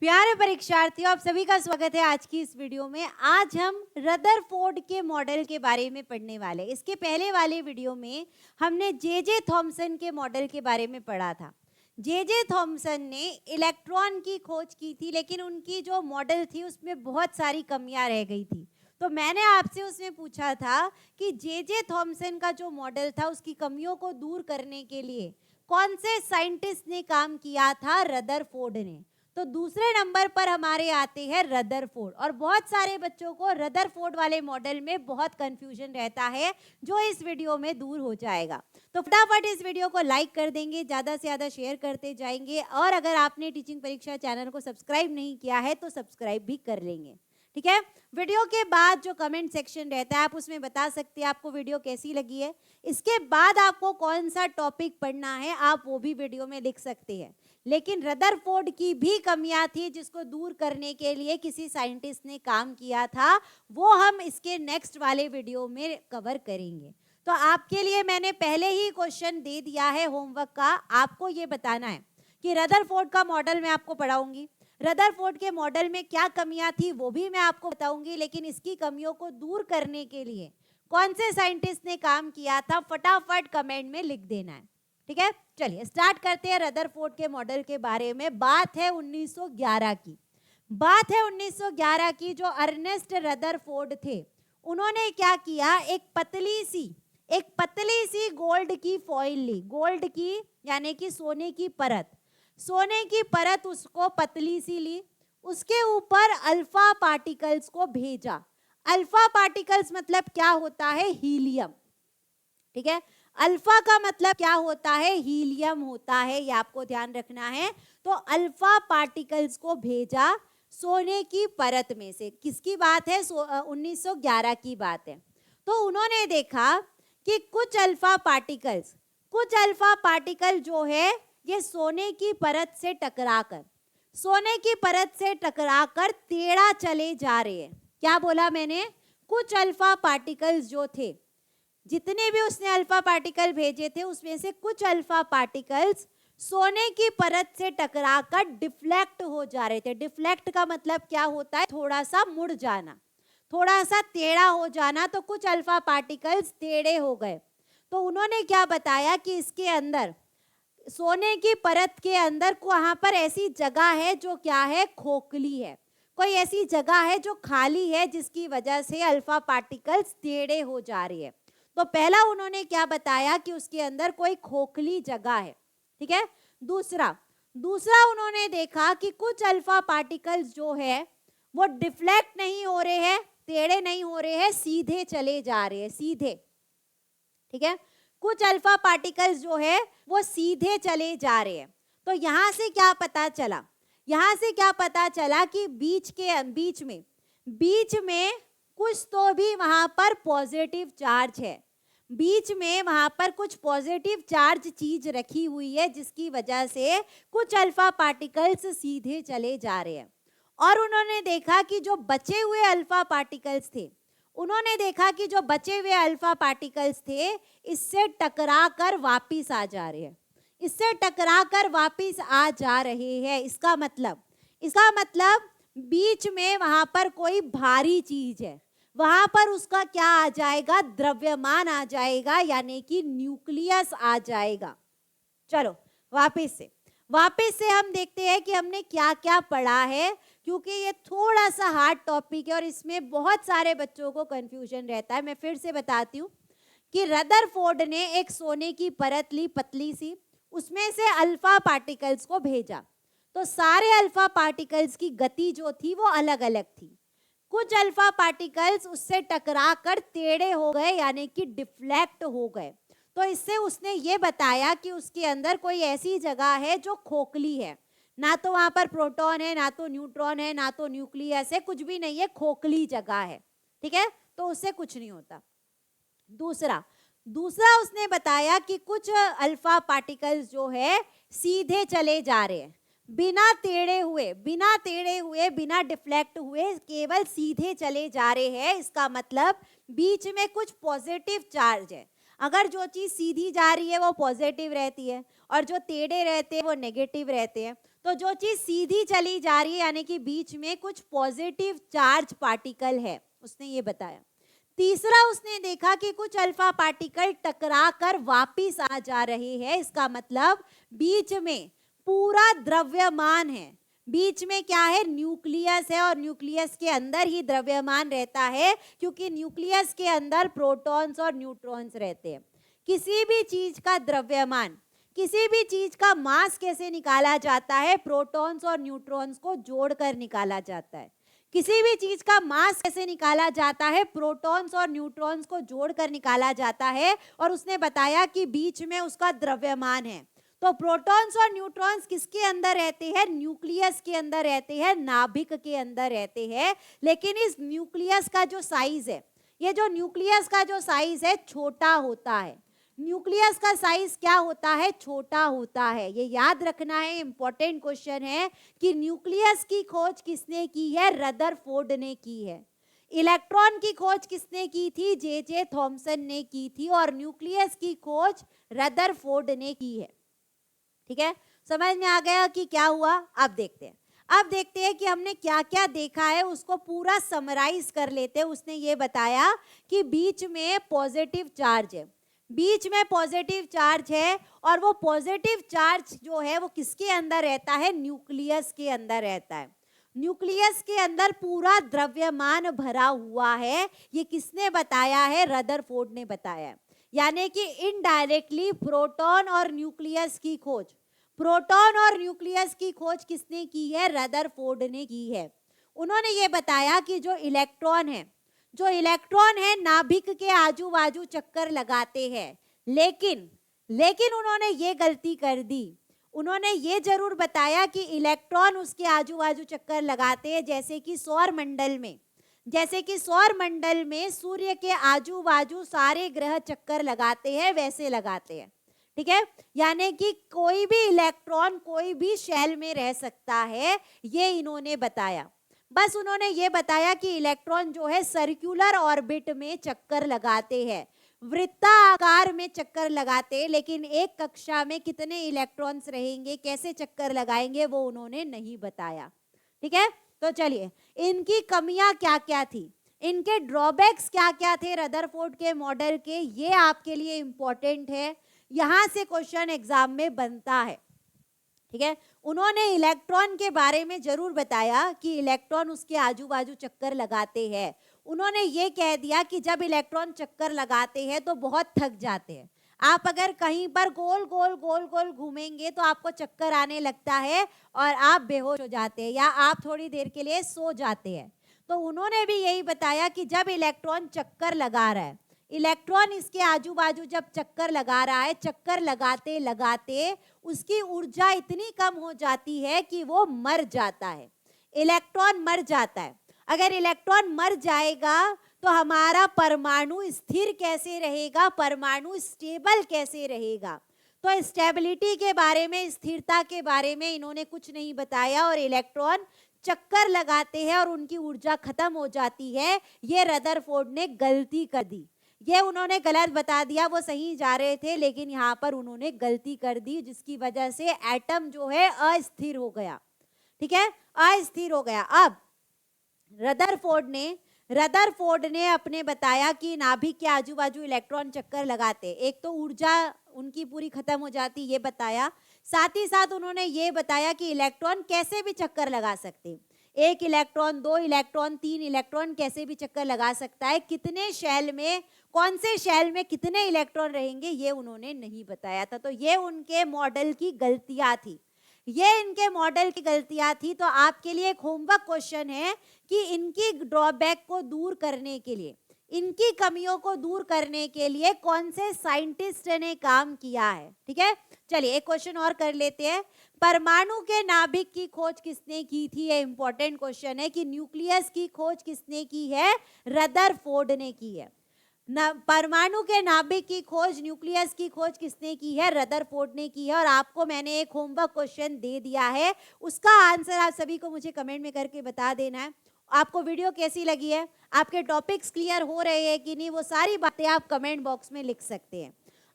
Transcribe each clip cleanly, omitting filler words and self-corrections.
प्यारे परीक्षार्थियों, आप सभी का स्वागत है आज की इस वीडियो में। आज हम रदरफोर्ड के मॉडल के बारे में पढ़ने वाले। इसके पहले वाले वीडियो में हमने जे थॉमसन के मॉडल के बारे में पढ़ा था। जे थॉमसन ने इलेक्ट्रॉन की खोज की थी, लेकिन उनकी जो मॉडल थी उसमें बहुत सारी कमियां रह गई थी। तो मैंने आपसे उसमें पूछा था कि जे थॉमसन का जो मॉडल था उसकी कमियों को दूर करने के लिए कौन से साइंटिस्ट ने काम किया था? रदरफोर्ड ने। तो दूसरे नंबर पर हमारे आते हैं रदरफोर्ड। और बहुत सारे बच्चों को रदरफोर्ड वाले मॉडल में बहुत कंफ्यूजन रहता है, जो इस वीडियो में दूर हो जाएगा। तो फटाफट इस वीडियो को लाइक कर देंगे, ज़्यादा से ज़्यादा शेयर करते जाएंगे, और अगर आपने टीचिंग परीक्षा चैनल को सब्सक्राइब नहीं किया है तो सब्सक्राइब भी कर लेंगे। ठीक है। वीडियो के बाद जो कमेंट सेक्शन रहता है आप उसमें बता सकते हैं आपको वीडियो कैसी लगी है। इसके बाद आपको कौन सा टॉपिक पढ़ना है आप वो भी वीडियो में लिख सकते हैं। लेकिन रदरफोर्ड की भी कमियां थी जिसको दूर करने के लिए किसी साइंटिस्ट ने काम किया था, वो हम इसके नेक्स्ट वाले वीडियो में कवर करेंगे। तो आपके लिए मैंने पहले ही क्वेश्चन दे दिया है होमवर्क का। आपको ये बताना है कि रदरफोर्ड का मॉडल मैं आपको पढ़ाऊंगी, रदरफोर्ड के मॉडल में क्या कमियां थी वो भी मैं आपको बताऊंगी, लेकिन इसकी कमियों को दूर करने के लिए कौन से साइंटिस्ट ने काम किया था फटाफट कमेंट में लिख देना है। ठीक है, चलिए स्टार्ट करते हैं रदरफोर्ड के मॉडल के बारे में। बात है 1911 की। बात है 1911 की। जो अर्नेस्ट रदरफोर्ड थे उन्होंने क्या किया, एक पतली सी गोल्ड की फॉइल ली। गोल्ड की यानी कि सोने की परत। सोने की परत उसको पतली सी ली, उसके ऊपर अल्फा पार्टिकल्स को भेजा। अल्फा पार्टिकल्स मतलब क्या होता है? हीलियम। ठीक है, अल्फा का मतलब क्या होता है? हीलियम होता है, ये आपको ध्यान रखना है। तो अल्फा पार्टिकल्स को भेजा सोने की परत में से। किसकी बात है? 1911 की बात है। तो उन्होंने देखा कि कुछ अल्फा पार्टिकल जो है ये सोने की परत से टकराकर टेढ़ा चले जा रहे हैं। क्या बोला मैंने? कुछ अल्फा पार्टिकल्स जो थे, जितने भी उसने अल्फा पार्टिकल भेजे थे उसमें से कुछ अल्फा पार्टिकल्स सोने की परत से टकराकर डिफ्लेक्ट हो जा रहे थे। डिफ्लेक्ट का मतलब क्या होता है? थोड़ा सा मुड़ जाना, थोड़ा सा टेढ़ा हो जाना। तो कुछ अल्फा पार्टिकल्स टेढ़े हो गए। तो उन्होंने क्या बताया कि इसके अंदर, सोने की परत के अंदर वहां पर ऐसी जगह है जो क्या है? खोखली है। कोई ऐसी जगह है जो खाली है जिसकी वजह से अल्फा पार्टिकल्स टेढ़े हो जा रही है। तो पहला उन्होंने क्या बताया कि उसके अंदर कोई खोखली जगह है। ठीक है। दूसरा उन्होंने देखा कि कुछ अल्फा पार्टिकल्स जो है वो डिफ्लेक्ट नहीं हो रहे हैं, टेढ़े नहीं हो रहे हैं, सीधे चले जा रहे हैं, सीधे। ठीक है, कुछ अल्फा पार्टिकल्स जो है वो सीधे चले जा रहे हैं। तो यहां से क्या पता चला कि बीच में कुछ तो भी वहां पर पॉजिटिव चार्ज है। बीच में वहां पर कुछ पॉजिटिव चार्ज चीज रखी हुई है जिसकी वजह से कुछ अल्फा पार्टिकल्स सीधे चले जा रहे हैं। और उन्होंने देखा कि जो बचे हुए अल्फा पार्टिकल्स थे इससे टकरा कर वापिस आ जा रहे हैं। इसका मतलब बीच में वहां पर कोई भारी चीज है, वहां पर उसका क्या आ जाएगा? द्रव्यमान आ जाएगा, यानी कि न्यूक्लियस आ जाएगा। चलो वापस से हम देखते हैं कि हमने क्या क्या पढ़ा है, क्योंकि ये थोड़ा सा हार्ड टॉपिक है और इसमें बहुत सारे बच्चों को कंफ्यूजन रहता है। मैं फिर से बताती हूँ कि रदरफोर्ड ने एक सोने की परत ली पतली सी, उसमें से अल्फा पार्टिकल्स को भेजा। तो सारे अल्फा पार्टिकल्स की गति जो थी वो अलग अलग थी। कुछ अल्फा पार्टिकल्स उससे टकराकर टेढ़े हो गए, यानी कि डिफ्लेक्ट हो गए। तो इससे उसने ये बताया कि उसके अंदर कोई ऐसी जगह है जो खोखली है। ना तो वहां पर प्रोटॉन है, ना तो न्यूट्रॉन है, ना तो न्यूक्लियस है, कुछ भी नहीं है, खोखली जगह है। ठीक है, तो उससे कुछ नहीं होता। दूसरा उसने बताया कि कुछ अल्फा पार्टिकल्स जो है सीधे चले जा रहे हैं, बिना टेढ़े हुए, बिना डिफ्लेक्ट हुए, केवल सीधे चले जा रहे हैं। इसका मतलब बीच में कुछ पॉजिटिव चार्ज है। अगर जो चीज सीधी जा रही है वो पॉजिटिव रहती है और जो टेढ़े रहते हैं वो नेगेटिव रहते हैं। तो जो चीज सीधी चली जा रही है यानी कि बीच में कुछ पॉजिटिव चार्ज पार्टिकल है, उसने ये बताया। तीसरा उसने देखा कि कुछ अल्फा पार्टिकल टकरा कर वापिस आ जा रहे हैं, इसका मतलब बीच में पूरा द्रव्यमान है। बीच में क्या है, न्यूक्लियस है और न्यूक्लियस के अंदर ही द्रव्यमान रहता है, क्योंकि न्यूक्लियस के अंदर प्रोटॉन्स और न्यूट्रॉन्स रहते हैं। किसी भी चीज का द्रव्यमान, किसी भी चीज का मास कैसे निकाला जाता है, प्रोटॉन्स और न्यूट्रॉन्स को जोड़कर निकाला जाता है। किसी भी चीज का मास कैसे निकाला जाता है, प्रोटॉन्स और न्यूट्रॉन्स को जोड़कर निकाला जाता है, और उसने बताया कि बीच में उसका द्रव्यमान है। तो प्रोटॉन्स और न्यूट्रॉन्स किसके अंदर रहते हैं, न्यूक्लियस के अंदर रहते हैं, नाभिक के अंदर रहते हैं। लेकिन इस न्यूक्लियस का जो साइज है, ये जो न्यूक्लियस का जो साइज है छोटा होता है। न्यूक्लियस का साइज क्या होता है, छोटा होता है। ये याद रखना है, इंपॉर्टेंट क्वेश्चन है कि न्यूक्लियस की खोज किसने की है, रदरफोर्ड ने की है। इलेक्ट्रॉन की खोज किसने की थी, जे थॉमसन ने की थी, और न्यूक्लियस की खोज रदरफोर्ड ने की है। ठीक है, समझ में आ गया कि क्या हुआ। अब देखते हैं कि हमने क्या क्या देखा है, उसको पूरा समराइज कर लेते हैं। उसने ये बताया कि बीच में पॉजिटिव चार्ज है, बीच में पॉजिटिव चार्ज है, और वो पॉजिटिव चार्ज जो है वो किसके अंदर रहता है, न्यूक्लियस के अंदर रहता है। न्यूक्लियस के अंदर पूरा द्रव्यमान भरा हुआ है। ये किसने बताया है, रदरफोर्ड ने बताया है। यानी कि इनडायरेक्टली प्रोटॉन और न्यूक्लियस की खोज, प्रोटॉन और न्यूक्लियस की खोज किसने की है, रदरफोर्ड ने की है। उन्होंने ये बताया कि जो इलेक्ट्रॉन है नाभिक के आजू बाजू चक्कर लगाते हैं, लेकिन उन्होंने ये गलती कर दी। उन्होंने ये जरूर बताया कि इलेक्ट्रॉन उसके आजू बाजू चक्कर लगाते हैं, जैसे कि सौर मंडल में सूर्य के आजू बाजू सारे ग्रह चक्कर लगाते हैं, वैसे लगाते हैं। ठीक है, यानी कि कोई भी इलेक्ट्रॉन कोई भी शेल में रह सकता है, ये इन्होंने बताया। बस उन्होंने ये बताया कि इलेक्ट्रॉन जो है सर्कुलर ऑर्बिट में चक्कर लगाते हैं, वृत्ताकार में चक्कर लगाते हैं, लेकिन एक कक्षा में कितने इलेक्ट्रॉन्स रहेंगे, कैसे चक्कर लगाएंगे, वो उन्होंने नहीं बताया। ठीक है, तो चलिए, इनकी कमियां क्या क्या थी, इनके ड्रॉबैक्स क्या क्या थे रदरफोर्ड के मॉडल के, ये आपके लिए इंपॉर्टेंट है। यहां से क्वेश्चन एग्जाम में बनता है। ठीक है, उन्होंने इलेक्ट्रॉन के बारे में जरूर बताया कि इलेक्ट्रॉन उसके आजू बाजू चक्कर लगाते हैं। उन्होंने ये कह दिया कि जब इलेक्ट्रॉन चक्कर लगाते हैं तो बहुत थक जाते हैं। आप अगर कहीं पर गोल गोल गोल गोल घूमेंगे तो आपको चक्कर आने लगता है और आप बेहोश हो जाते हैं, या आप थोड़ी देर के लिए सो जाते हैं। तो उन्होंने भी यही बताया कि जब इलेक्ट्रॉन चक्कर लगा रहा है, इलेक्ट्रॉन इसके आजू बाजू जब चक्कर लगा रहा है, चक्कर लगाते लगाते उसकी ऊर्जा इतनी कम हो जाती है कि वो मर जाता है, इलेक्ट्रॉन मर जाता है। अगर इलेक्ट्रॉन मर जाएगा तो हमारा परमाणु स्थिर कैसे रहेगा, परमाणु स्टेबल कैसे रहेगा। तो स्टेबिलिटी के बारे में, स्थिरता के बारे में इन्होंने कुछ नहीं बताया, और इलेक्ट्रॉन चक्कर लगाते हैं और उनकी ऊर्जा खत्म हो जाती है। ये रदरफोर्ड ने गलती कर दी, ये उन्होंने गलत बता दिया। वो सही जा रहे थे, लेकिन यहाँ पर उन्होंने गलती कर दी, जिसकी वजह से एटम जो है अस्थिर हो गया। ठीक है, अस्थिर हो गया। अब रदरफोर्ड ने अपने बताया कि नाभिक के आजू बाजू इलेक्ट्रॉन चक्कर लगाते, एक तो ऊर्जा उनकी पूरी खत्म हो जाती, ये बताया। साथ ही साथ उन्होंने ये बताया कि इलेक्ट्रॉन कैसे भी चक्कर लगा सकते, एक इलेक्ट्रॉन, दो इलेक्ट्रॉन, तीन इलेक्ट्रॉन कैसे भी चक्कर लगा सकता है। कितने शेल में, कौन से शेल में कितने इलेक्ट्रॉन रहेंगे, ये उन्होंने नहीं बताया था। तो ये उनके मॉडल की गलतियां थी, ये इनके मॉडल की गलतियां थी। तो आपके लिए एक होमवर्क क्वेश्चन है कि इनकी ड्रॉबैक को दूर करने के लिए, इनकी कमियों को दूर करने के लिए कौन से साइंटिस्ट ने काम किया है। ठीक है, चलिए एक क्वेश्चन और कर लेते हैं। परमाणु के नाभिक की खोज किसने की थी, ये इंपॉर्टेंट क्वेश्चन है कि न्यूक्लियस की खोज किसने की है, रदरफोर्ड ने की है। परमाणु के नाभिक की खोज, न्यूक्लियस की खोज किसने की है, रदरफोर्ड ने की है। और आपको मैंने एक होमवर्क क्वेश्चन दे दिया है, उसका आंसर आप सभी को मुझे कमेंट में करके बता देना है। आपको वीडियो कैसी लगी है, आपके टॉपिक्स क्लियर हो रहे हैं कि नहीं, वो सारी बातें आप कमेंट बॉक्स में लिख सकते हैं।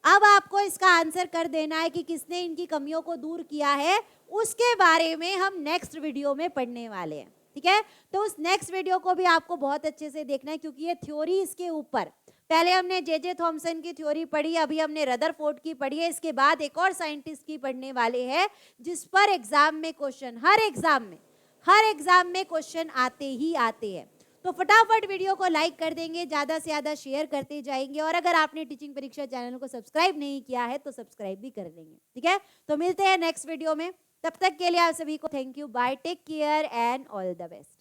अब आपको इसका आंसर कर देना है कि किसने इनकी कमियों को दूर किया है, उसके बारे में हम नेक्स्ट वीडियो में पढ़ने वाले हैं, ठीक है। तो उस नेक्स्ट वीडियो को भी आपको बहुत अच्छे से देखना है, क्योंकि ये थ्योरी इसके ऊपर, पहले हमने जे थॉमसन की थ्योरी पढ़ी, अभी हमने रदरफोर्ड की पढ़ी है, इसके बाद एक और साइंटिस्ट की पढ़ने वाले हैं जिस पर एग्जाम में क्वेश्चन, हर एग्जाम में क्वेश्चन आते ही आते हैं। तो फटाफट वीडियो को लाइक कर देंगे, ज्यादा से ज्यादा शेयर करते जाएंगे, और अगर आपने टीचिंग परीक्षा चैनल को सब्सक्राइब नहीं किया है तो सब्सक्राइब भी कर देंगे, ठीक है। तो मिलते हैं नेक्स्ट वीडियो में, तब तक के लिए आप सभी को thank you, bye, take care and all the best.